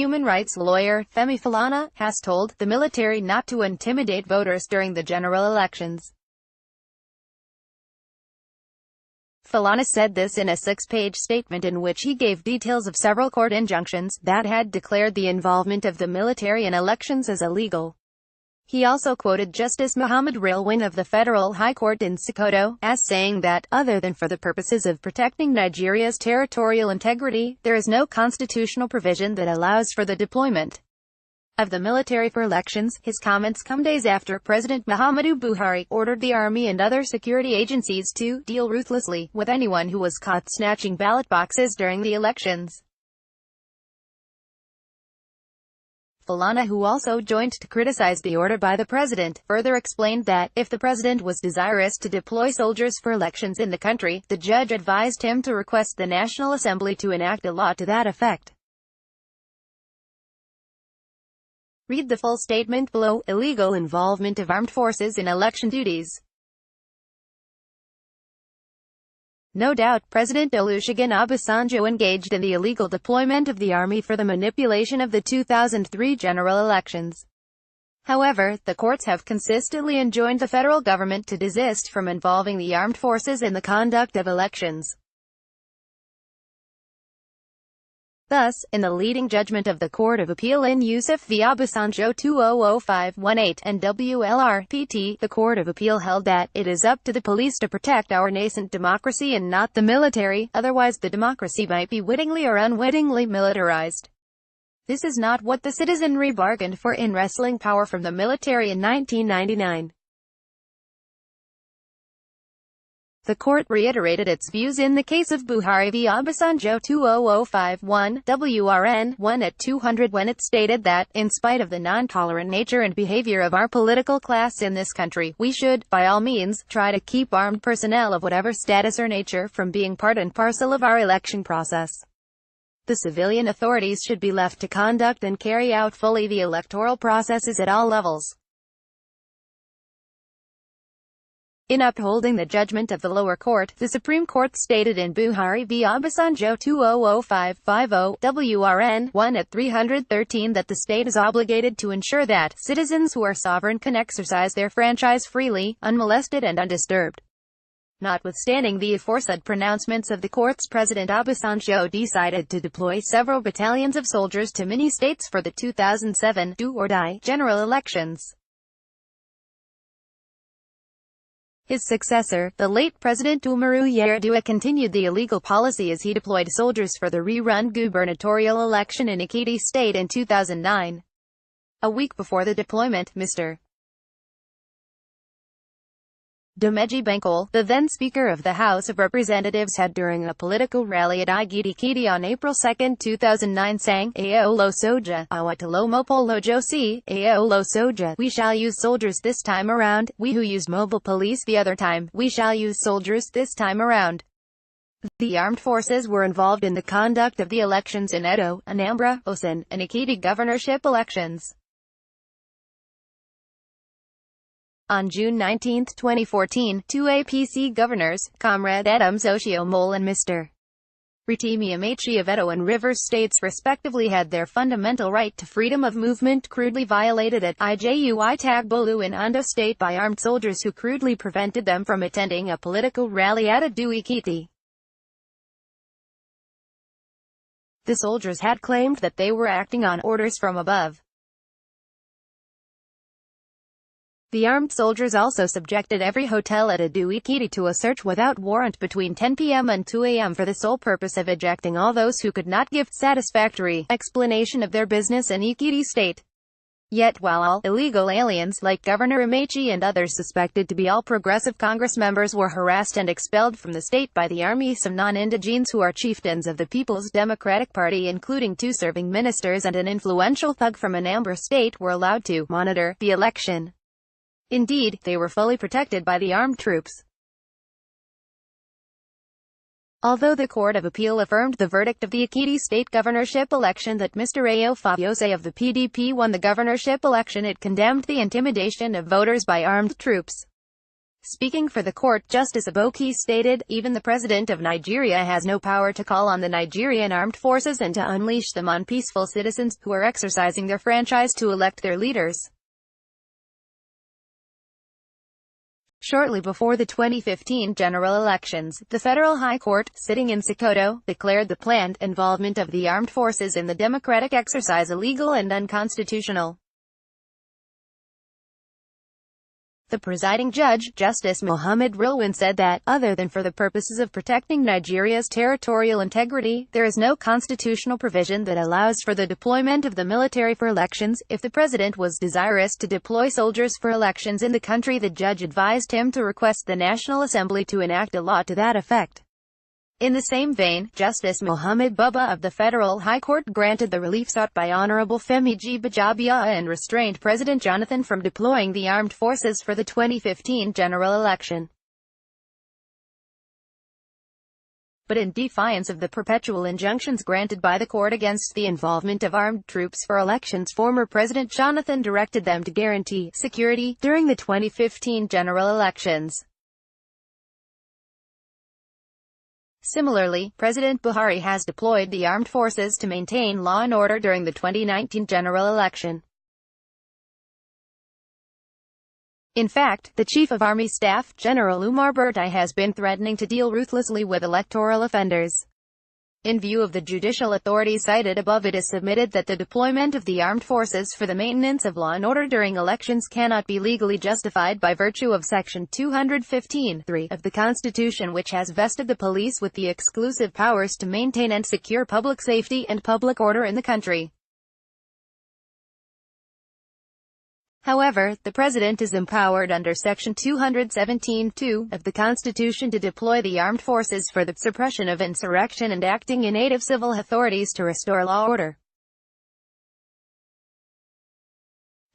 human rights lawyer, Femi Falana, has told the military not to intimidate voters during the general elections. Falana said this in a 6-page statement in which he gave details of several court injunctions that had declared the involvement of the military in elections as illegal. He also quoted Justice Muhammad Rilwan of the Federal High Court in Sokoto, as saying that, other than for the purposes of protecting Nigeria's territorial integrity, there is no constitutional provision that allows for the deployment of the military for elections. His comments come days after President Muhammadu Buhari ordered the army and other security agencies to deal ruthlessly with anyone who was caught snatching ballot boxes during the elections. Falana, who also joined to criticize the order by the president, further explained that, if the president was desirous to deploy soldiers for elections in the country, the judge advised him to request the National Assembly to enact a law to that effect. Read the full statement below. Illegal involvement of armed forces in election duties. No doubt, President Olusegun Obasanjo engaged in the illegal deployment of the army for the manipulation of the 2003 general elections. However, the courts have consistently enjoined the federal government to desist from involving the armed forces in the conduct of elections. Thus, in the leading judgment of the Court of Appeal in Yusuf v. Obasanjo 2005-18 and WLR-PT, the Court of Appeal held that, it is up to the police to protect our nascent democracy and not the military, otherwise the democracy might be wittingly or unwittingly militarized. This is not what the citizenry bargained for in wresting power from the military in 1999. The court reiterated its views in the case of Buhari v. Obasanjo 2005-1, WRN 1 at 200 when it stated that, in spite of the non-tolerant nature and behavior of our political class in this country, we should, by all means, try to keep armed personnel of whatever status or nature from being part and parcel of our election process. The civilian authorities should be left to conduct and carry out fully the electoral processes at all levels. In upholding the judgment of the lower court, the Supreme Court stated in Buhari v. Obasanjo 2005-50, WRN 1 at 313 that the state is obligated to ensure that citizens who are sovereign can exercise their franchise freely, unmolested and undisturbed. Notwithstanding the aforesaid pronouncements of the courts, President Obasanjo decided to deploy several battalions of soldiers to mini-states for the 2007 do-or-die general elections. His successor, the late President Umaru Yar'Adua, continued the illegal policy as he deployed soldiers for the rerun gubernatorial election in Ekiti State in 2009. A week before the deployment, Mr. Dumeji Bankole, the then Speaker of the House of Representatives, had during a political rally at Ekiti on April 2, 2009 sang, "Aolo Soja, Awatalomo Polo Josi, Aolo Soja, we shall use soldiers this time around, we who used mobile police the other time, we shall use soldiers this time around." The armed forces were involved in the conduct of the elections in Edo, Anambra, Osun, and Ekiti governorship elections. On June 19, 2014, two APC governors, Comrade Adams Oshiomhole and Mr. Rotimi Amaechi of Edo and Rivers states respectively had their fundamental right to freedom of movement crudely violated at Ijui Tagbolu in Ondo State by armed soldiers who crudely prevented them from attending a political rally at Ado-Ekiti. The soldiers had claimed that they were acting on orders from above. The armed soldiers also subjected every hotel at Ado-Ekiti to a search without warrant between 10 p.m. and 2 a.m. for the sole purpose of ejecting all those who could not give satisfactory explanation of their business in Ekiti State. Yet while all illegal aliens, like Governor Amaechi and others suspected to be all progressive Congress members, were harassed and expelled from the state by the army, some non-indigenes who are chieftains of the People's Democratic Party, including two serving ministers and an influential thug from Anambra State, were allowed to monitor the election. Indeed, they were fully protected by the armed troops. Although the Court of Appeal affirmed the verdict of the Ekiti State governorship election that Mr. Ayo Fabiose of the PDP won the governorship election, it condemned the intimidation of voters by armed troops. Speaking for the court, Justice Aboki stated, "Even the President of Nigeria has no power to call on the Nigerian armed forces and to unleash them on peaceful citizens, who are exercising their franchise to elect their leaders." Shortly before the 2015 general elections, the Federal High Court, sitting in Sokoto, declared the planned involvement of the armed forces in the democratic exercise illegal and unconstitutional. The presiding judge, Justice Mohammed Rilwan, said that, other than for the purposes of protecting Nigeria's territorial integrity, there is no constitutional provision that allows for the deployment of the military for elections. If the president was desirous to deploy soldiers for elections in the country, the judge advised him to request the National Assembly to enact a law to that effect. In the same vein, Justice Mohammed Bubba of the Federal High Court granted the relief sought by Honorable Femi Falana and restrained President Jonathan from deploying the armed forces for the 2015 general election. But in defiance of the perpetual injunctions granted by the court against the involvement of armed troops for elections, former President Jonathan directed them to guarantee security during the 2015 general elections. Similarly, President Buhari has deployed the armed forces to maintain law and order during the 2019 general election. In fact, the Chief of Army Staff, General Umar Burtai, has been threatening to deal ruthlessly with electoral offenders. In view of the judicial authorities cited above, it is submitted that the deployment of the armed forces for the maintenance of law and order during elections cannot be legally justified by virtue of Section 215(3) of the Constitution, which has vested the police with the exclusive powers to maintain and secure public safety and public order in the country. However, the President is empowered under Section 217(2) of the Constitution to deploy the armed forces for the suppression of insurrection and acting in aid of civil authorities to restore law and order.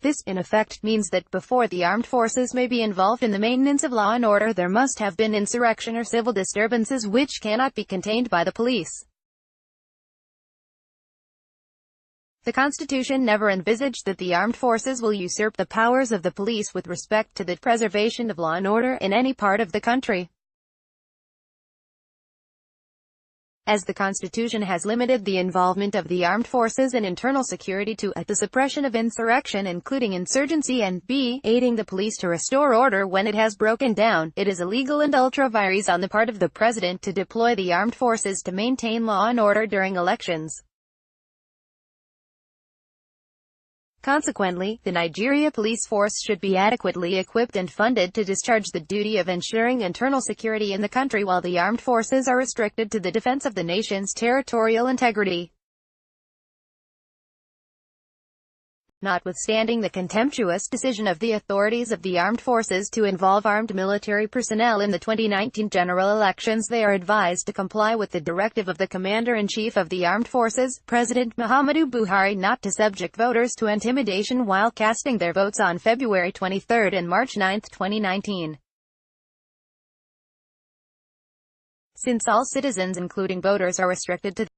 This, in effect, means that before the armed forces may be involved in the maintenance of law and order, there must have been insurrection or civil disturbances which cannot be contained by the police. The Constitution never envisaged that the armed forces will usurp the powers of the police with respect to the preservation of law and order in any part of the country. As the Constitution has limited the involvement of the armed forces in internal security to a, the suppression of insurrection including insurgency, and b, aiding the police to restore order when it has broken down, it is illegal and ultra vires on the part of the President to deploy the armed forces to maintain law and order during elections. Consequently, the Nigeria police force should be adequately equipped and funded to discharge the duty of ensuring internal security in the country, while the armed forces are restricted to the defense of the nation's territorial integrity. Notwithstanding the contemptuous decision of the authorities of the armed forces to involve armed military personnel in the 2019 general elections, they are advised to comply with the directive of the Commander-in-Chief of the Armed Forces, President Muhammadu Buhari, not to subject voters to intimidation while casting their votes on February 23 and March 9, 2019. Since all citizens, including voters, are restricted to